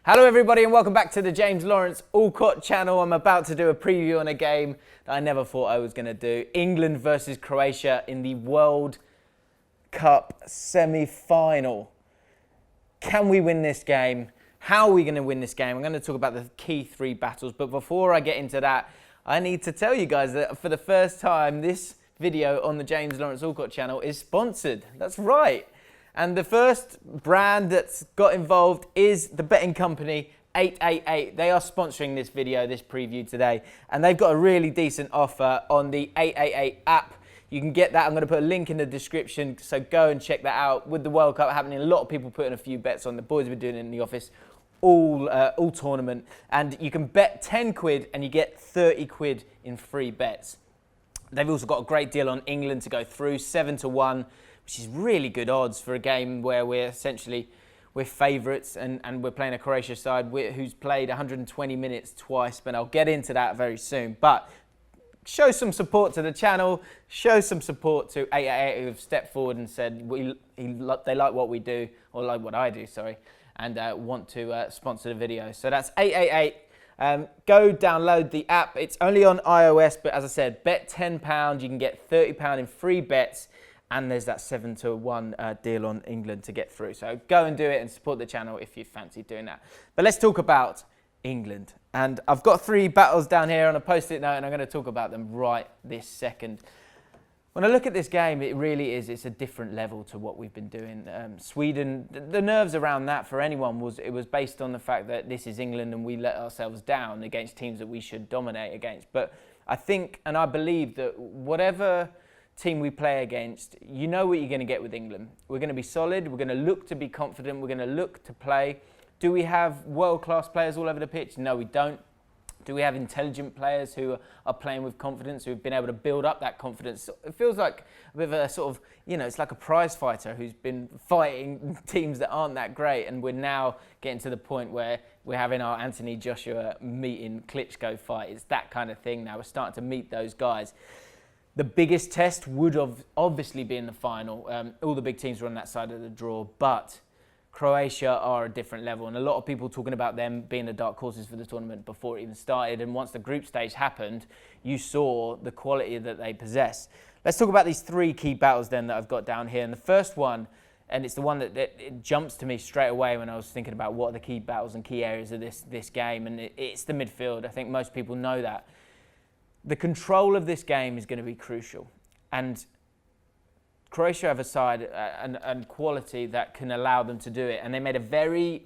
Hello everybody and welcome back to the James Lawrence Allcott channel. I'm about to do a preview on a game that I never thought I was going to do. England versus Croatia in the World Cup semi-final. Can we win this game? How are we going to win this game? I'm going to talk about the key three battles, but before I get into that, I need to tell you guys that for the first time, this video on the James Lawrence Allcott channel is sponsored. That's right. And the first brand that's got involved is the betting company 888. They are sponsoring this video, this preview today. And they've got a really decent offer on the 888 app. You can get that. I'm going to put a link in the description, so go and check that out. With the World Cup happening, a lot of people putting a few bets on. The boys have been doing it in the office all tournament. And you can bet 10 quid and you get 30 quid in free bets. They've also got a great deal on England to go through, 7-1. Which is really good odds for a game where we're favourites and we're playing a Croatia side who's played 120 minutes twice, but I'll get into that very soon. But show some support to the channel, show some support to 888 who have stepped forward and said they like what we do, or like what I do, sorry, and want to sponsor the video. So that's 888. Go download the app. It's only on iOS, but as I said, bet £10, you can get £30 in free bets. And there's that 7-1 deal on England to get through. So go and do it and support the channel if you fancy doing that. But let's talk about England. And I've got three battles down here on a post-it note, and I'm going to talk about them right this second. When I look at this game, it really is, it's a different level to what we've been doing. Sweden, the nerves around that for anyone was based on the fact that this is England and we let ourselves down against teams that we should dominate against. But I think, and I believe that whatever team we play against, you know what you're going to get with England. We're going to be solid, we're going to look to be confident, we're going to look to play. Do we have world-class players all over the pitch? No, we don't. Do we have intelligent players who are playing with confidence, who have been able to build up that confidence? It feels like a bit of a sort of, it's like a prize fighter who's been fighting teams that aren't that great, and we're now getting to the point where we're having our Anthony Joshua meeting Klitschko fight. It's that kind of thing now. We're starting to meet those guys. The biggest test would have obviously been in the final. All the big teams were on that side of the draw, but Croatia are a different level. And a lot of people talking about them being the dark horses for the tournament before it even started. And once the group stage happened, you saw the quality that they possess. Let's talk about these three key battles then that I've got down here. And the first one, and it's the one that it jumps to me straight away when I was thinking about what are the key battles and key areas of this game. And it's the midfield. I think most people know that. The control of this game is going to be crucial, and Croatia have a side and quality that can allow them to do it, and they made a very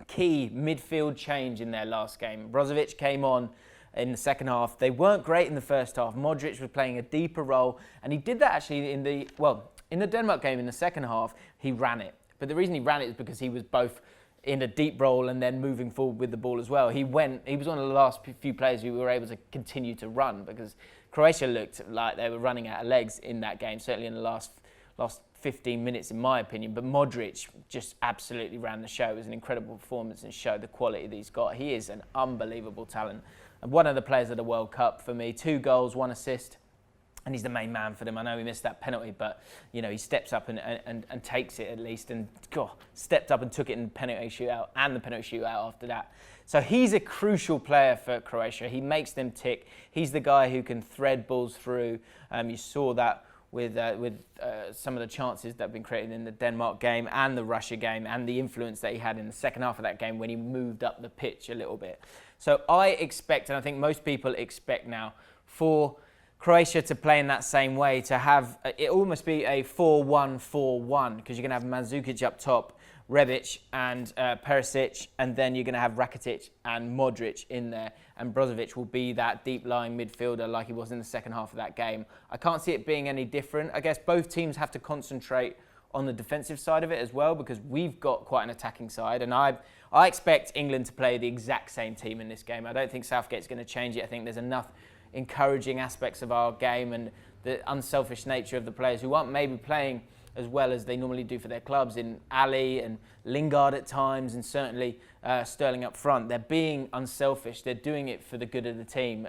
key midfield change in their last game. Brozovic came on in the second half. They weren't great in the first half. Modric was playing a deeper role, and he did that actually in the Denmark game in the second half. He ran it, but the reason he ran it is because he was both in a deep role and then moving forward with the ball as well. He was one of the last few players who were able to continue to run, because Croatia looked like they were running out of legs in that game, certainly in the last 15 minutes in my opinion. But Modric just absolutely ran the show. It was an incredible performance and showed the quality that he's got. He is an unbelievable talent. And one of the players of the World Cup for me. 2 goals, 1 assist. And he's the main man for them. I know he missed that penalty, but he steps up and takes it at least, and stepped up and took it in the penalty shootout and the penalty shootout after that. So he's a crucial player for Croatia. He makes them tick. He's the guy who can thread balls through. You saw that with some of the chances that have been created in the Denmark game and the Russia game, and the influence that he had in the second half of that game when he moved up the pitch a little bit. So I expect, and I think most people expect now, for Croatia to play in that same way, to have it almost be a 4-1-4-1, because you're going to have Mandzukic up top, Rebic and Perisic, and then you're going to have Rakitic and Modric in there, and Brozovic will be that deep-lying midfielder like he was in the second half of that game. I can't see it being any different. I guess both teams have to concentrate on the defensive side of it as well, because we've got quite an attacking side, and I expect England to play the exact same team in this game. I don't think Southgate's going to change it. I think there's enough encouraging aspects of our game and the unselfish nature of the players who aren't maybe playing as well as they normally do for their clubs, in Ali and Lingard at times, and certainly Sterling up front. They're being unselfish. They're doing it for the good of the team.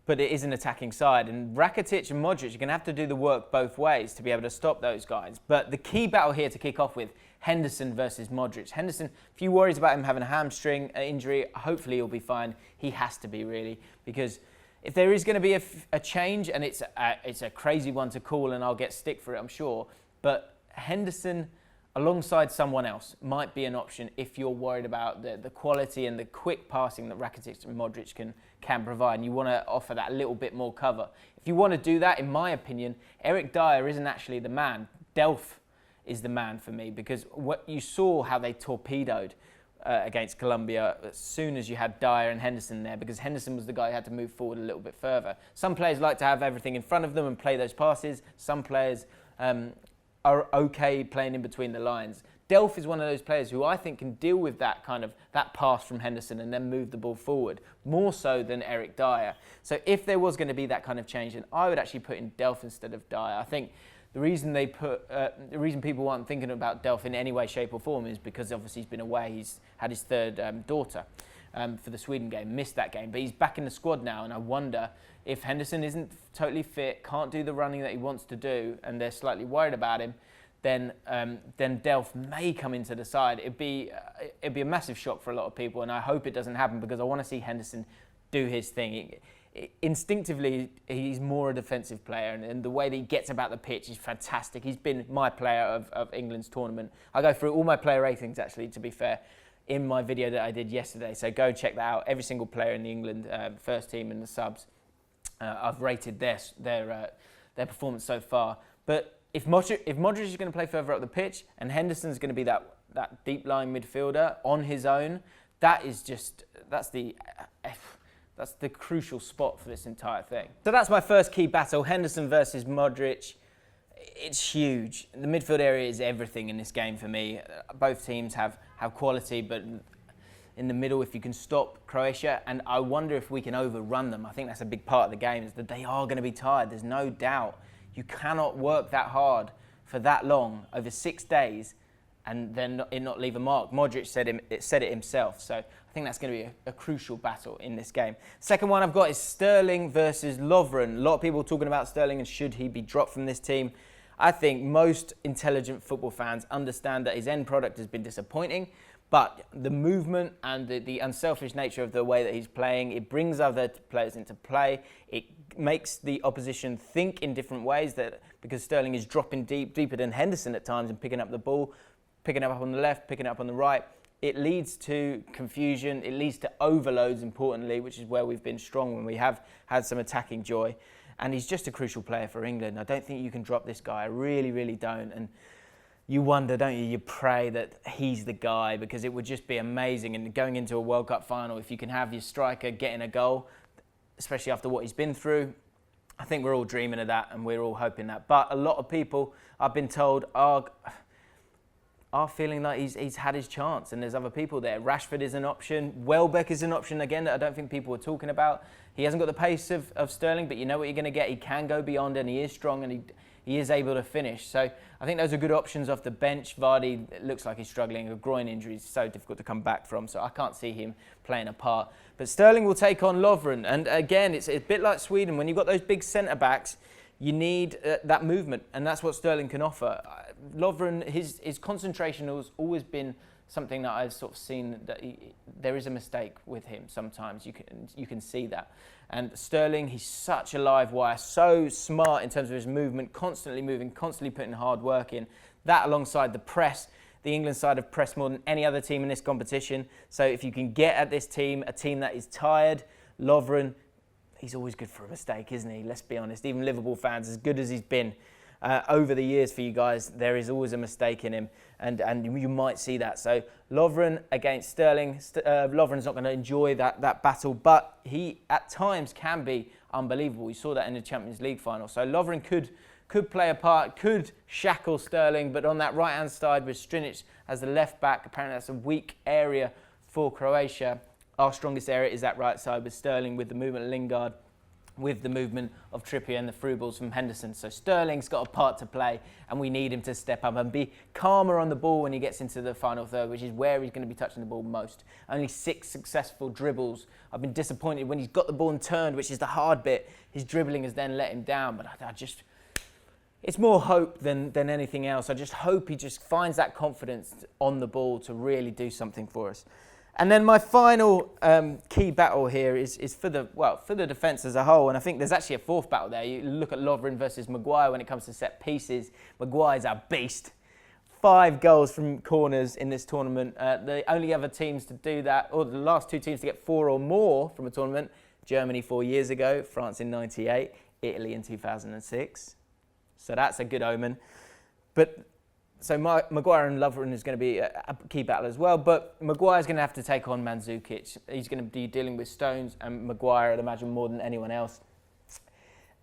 but it is an attacking side. And Rakitic and Modric are going to have to do the work both ways to be able to stop those guys. But the key battle here to kick off with, Henderson versus Modric. Henderson, a few worries about him having a hamstring injury. Hopefully he'll be fine. He has to be, really, because if there is going to be a change, and it's a crazy one to call, and I'll get stick for it, I'm sure, but Henderson alongside someone else might be an option if you're worried about the quality and the quick passing that Rakitic and Modric can provide, and you want to offer that little bit more cover. If you want to do that, in my opinion, Eric Dyer isn't actually the man. Delph is the man for me, because what you saw how they torpedoed against Colombia as soon as you had Dyer and Henderson there, because Henderson was the guy who had to move forward a little bit further. Some players like to have everything in front of them and play those passes. Some players are okay playing in between the lines. Delph is one of those players who I think can deal with that pass from Henderson and then move the ball forward, more so than Eric Dyer. So if there was going to be that kind of change, then I would actually put in Delph instead of Dyer. I think the reason people aren't thinking about Delph in any way, shape or form is because obviously he's been away. He's had his third daughter for the Sweden game, missed that game, but he's back in the squad now, and I wonder if Henderson isn't totally fit, can't do the running that he wants to do, and they're slightly worried about him, then Delph may come into the side. It'd be a massive shock for a lot of people, and I hope it doesn't happen, because I want to see Henderson do his thing. Instinctively, he's more a defensive player, and the way that he gets about the pitch is fantastic. He's been my player of England's tournament. I go through all my player ratings, actually, to be fair, in my video that I did yesterday, so go check that out. Every single player in the England first team and the subs, I've rated their performance so far. But if Modric is going to play further up the pitch and Henderson's going to be that deep lying midfielder on his own, that's the crucial spot for this entire thing. So that's my first key battle, Henderson versus Modric. It's huge. The midfield area is everything in this game for me. Both teams have quality, but in the middle, if you can stop Croatia, and I wonder if we can overrun them. I think that's a big part of the game, is that they are going to be tired. There's no doubt. You cannot work that hard for that long, over 6 days, and then it not leave a mark. Modric said it himself, so I think that's going to be a crucial battle in this game. Second one I've got is Sterling versus Lovren. A lot of people talking about Sterling and should he be dropped from this team. I think most intelligent football fans understand that his end product has been disappointing, but the movement and the unselfish nature of the way that he's playing, it brings other players into play. It makes the opposition think in different ways, that because Sterling is dropping deeper than Henderson at times and picking up the ball, picking it up on the left, picking it up on the right. It leads to confusion. It leads to overloads, importantly, which is where we've been strong when we have had some attacking joy. And he's just a crucial player for England. I don't think you can drop this guy. I really, really don't. And you wonder, don't you? You pray that he's the guy, because it would just be amazing. And going into a World Cup final, if you can have your striker getting a goal, especially after what he's been through, I think we're all dreaming of that and we're all hoping that. But a lot of people, I've been told, are feeling like he's had his chance, and there's other people there. Rashford is an option. Welbeck is an option, again, that I don't think people are talking about. He hasn't got the pace of Sterling, but you know what you're going to get. He can go beyond, and he is strong, and he is able to finish. So I think those are good options off the bench. Vardy, it looks like he's struggling. A groin injury is so difficult to come back from, so I can't see him playing a part. But Sterling will take on Lovren, and again, it's a bit like Sweden. When you've got those big centre-backs, you need that movement, and that's what Sterling can offer. Lovren, his concentration has always been something that I've sort of seen, that there is a mistake with him sometimes. You can see that. And Sterling, he's such a live wire, so smart in terms of his movement, constantly moving, constantly putting hard work in. That alongside the press. The England side have pressed more than any other team in this competition. So if you can get at this team, a team that is tired, Lovren, he's always good for a mistake, isn't he? Let's be honest. Even Liverpool fans, as good as he's been over the years for you guys, there is always a mistake in him, and you might see that. So Lovren against Sterling. Lovren's not going to enjoy that battle, but he at times can be unbelievable. We saw that in the Champions League final. So Lovren could play a part, could shackle Sterling, but on that right-hand side with Strinic as the left back, apparently that's a weak area for Croatia. Our strongest area is that right side with Sterling, with the movement of Lingard, with the movement of Trippier and the through balls from Henderson. So Sterling's got a part to play, and we need him to step up and be calmer on the ball when he gets into the final third, which is where he's going to be touching the ball most. Only 6 successful dribbles. I've been disappointed when he's got the ball and turned, which is the hard bit. His dribbling has then let him down, but it's more hope than anything else. I just hope he just finds that confidence on the ball to really do something for us. And then my final key battle here is for the defence as a whole. And I think there's actually a fourth battle there. You look at Lovren versus Maguire when it comes to set pieces. Maguire's our beast. 5 goals from corners in this tournament. The only other teams to do that, or the last 2 teams to get 4 or more from a tournament, Germany 4 years ago, France in '98, Italy in 2006. So that's a good omen. But so Maguire and Lovren is going to be a key battle as well. But Maguire's going to have to take on Mandzukic. He's going to be dealing with Stones and Maguire, I'd imagine, more than anyone else.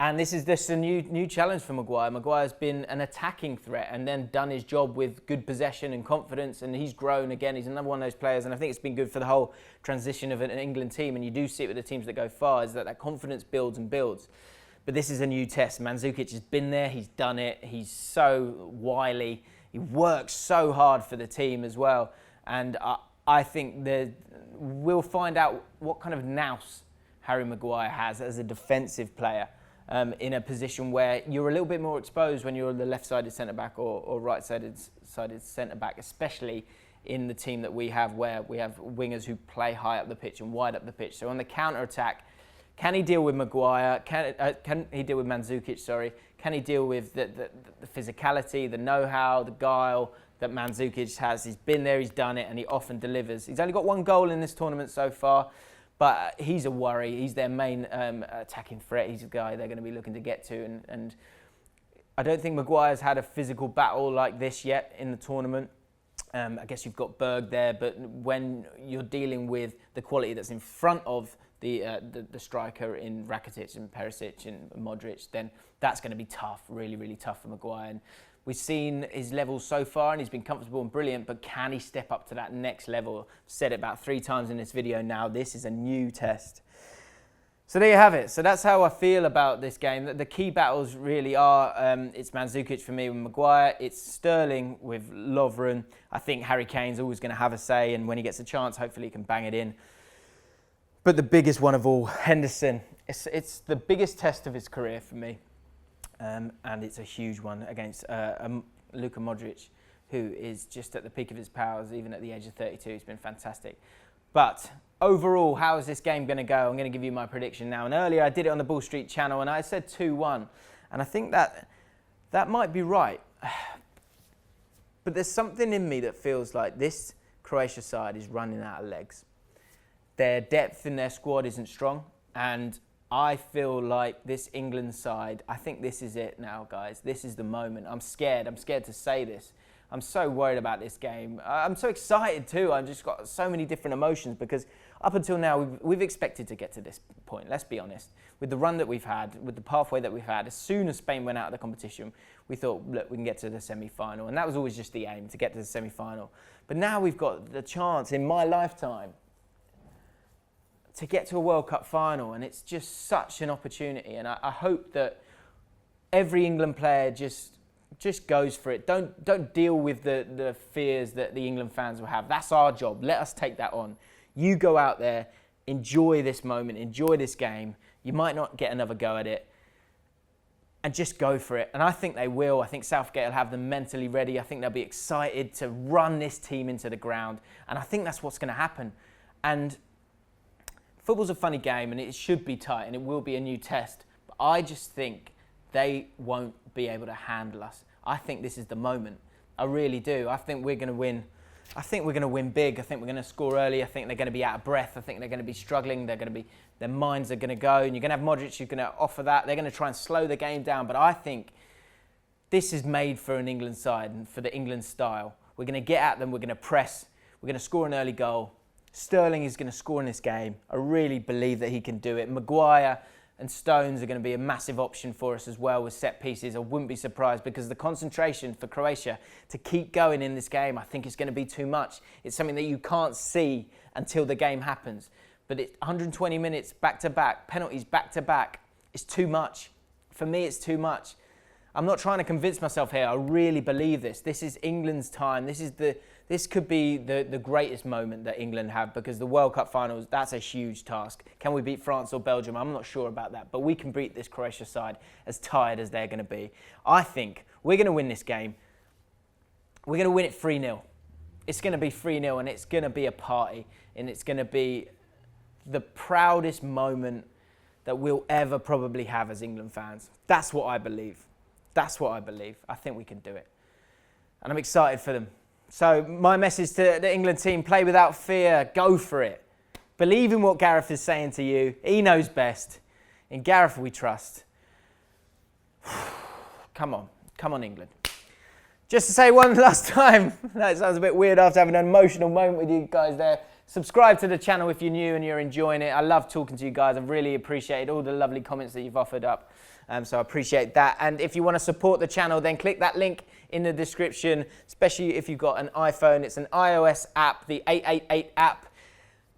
And this is a new challenge for Maguire. Maguire's been an attacking threat and then done his job with good possession and confidence, and he's grown again. He's another one of those players, and I think it's been good for the whole transition of an England team, and you do see it with the teams that go far, is that confidence builds and builds. But this is a new test. Mandzukic has been there, he's done it, he's so wily, he works so hard for the team as well, and I think we'll find out what kind of nous Harry Maguire has as a defensive player. In a position where you're a little bit more exposed when you're the left-sided centre-back or right-sided centre-back, especially in the team that we have, where we have wingers who play high up the pitch and wide up the pitch. So on the counter-attack, can he deal with Maguire? Can he deal with Mandzukic, sorry? Can he deal with the physicality, the know-how, the guile that Mandzukic has? He's been there, he's done it, and he often delivers. He's only got 1 goal in this tournament so far. But he's a worry. He's their main attacking threat. He's the guy they're going to be looking to get to. And I don't think Maguire's had a physical battle like this yet in the tournament. I guess you've got Berg there, but when you're dealing with the quality that's in front of the striker in Rakitic and Perisic and Modric, then that's going to be tough, really, really tough for Maguire. And we've seen his levels so far, and he's been comfortable and brilliant, but can he step up to that next level? I've said it about 3 times in this video now. This is a new test. So there you have it. So that's how I feel about this game. The key battles really are, it's Mandzukic for me with Maguire, it's Sterling with Lovren. I think Harry Kane's always going to have a say, and when he gets a chance, hopefully he can bang it in. But the biggest one of all, Henderson. It's the biggest test of his career for me. And it's a huge one against Luka Modric, who is just at the peak of his powers, even at the age of 32. He's been fantastic. But overall, how is this game going to go? I'm going to give you my prediction now. And earlier I did it on the Ball Street channel, and I said 2-1. And I think that might be right. But there's something in me that feels like this Croatia side is running out of legs. Their depth in their squad isn't strong, and I feel like this England side, I think this is it now, guys. This is the moment. I'm scared. I'm scared to say this. I'm so worried about this game. I'm so excited too. I've just got so many different emotions because up until now, we've expected to get to this point. Let's be honest. With the run that we've had, with the pathway that we've had, as soon as Spain went out of the competition, we thought, look, we can get to the semi-final. And that was always just the aim, to get to the semi-final. But now we've got the chance in my lifetime to get to a World Cup final, and it's just such an opportunity. And I hope that every England player just goes for it. Don't deal with the fears that the England fans will have. That's our job. Let us take that on. You go out there, enjoy this moment, enjoy this game. You might not get another go at it, and just go for it. And I think they will. I think Southgate will have them mentally ready. I think they'll be excited to run this team into the ground, and I think that's what's going to happen. And football's a funny game, and it should be tight, and it will be a new test. But I just think they won't be able to handle us. I think this is the moment. I really do. I think we're going to win. I think we're going to win big. I think we're going to score early. I think they're going to be out of breath. I think they're going to be struggling. Their minds are going to go, and you're going to have Modric who's going to offer that. They're going to try and slow the game down. But I think this is made for an England side and for the England style. We're going to get at them. We're going to press. We're going to score an early goal. Sterling is going to score in this game. I really believe that he can do it. Maguire and Stones are going to be a massive option for us as well with set pieces. I wouldn't be surprised because the concentration for Croatia to keep going in this game, I think it's going to be too much. It's something that you can't see until the game happens. But it's 120 minutes back-to-back, penalties back-to-back. It's too much. For me, it's too much. I'm not trying to convince myself here. I really believe this. This is England's time. This is the This could be the greatest moment that England have, because the World Cup finals, that's a huge task. Can we beat France or Belgium? I'm not sure about that, but we can beat this Croatia side, as tired as they're going to be. I think we're going to win this game. We're going to win it 3-0. It's going to be 3-0, and it's going to be a party, and it's going to be the proudest moment that we'll ever probably have as England fans. That's what I believe. That's what I believe. I think we can do it. And I'm excited for them. So my message to the England team, play without fear, go for it. Believe in what Gareth is saying to you. He knows best. In Gareth we trust. Come on England. Just to say one last time, that sounds a bit weird after having an emotional moment with you guys there. Subscribe to the channel if you're new and you're enjoying it. I love talking to you guys. I've really appreciated all the lovely comments that you've offered up. So I appreciate that. And if you want to support the channel, then click that link in the description, especially if you've got an iPhone. It's an iOS app, the 888 app.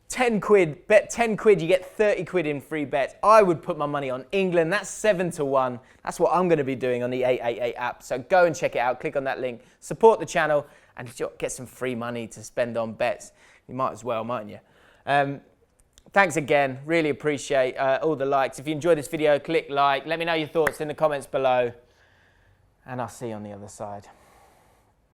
10 quid, bet 10 quid, you get 30 quid in free bets. I would put my money on England. That's 7-1. That's what I'm going to be doing on the 888 app. So go and check it out. Click on that link. Support the channel and get some free money to spend on bets. You might as well, mightn't you? Thanks again. Really appreciate all the likes. If you enjoyed this video, click like. Let me know your thoughts in the comments below. And I'll see you on the other side.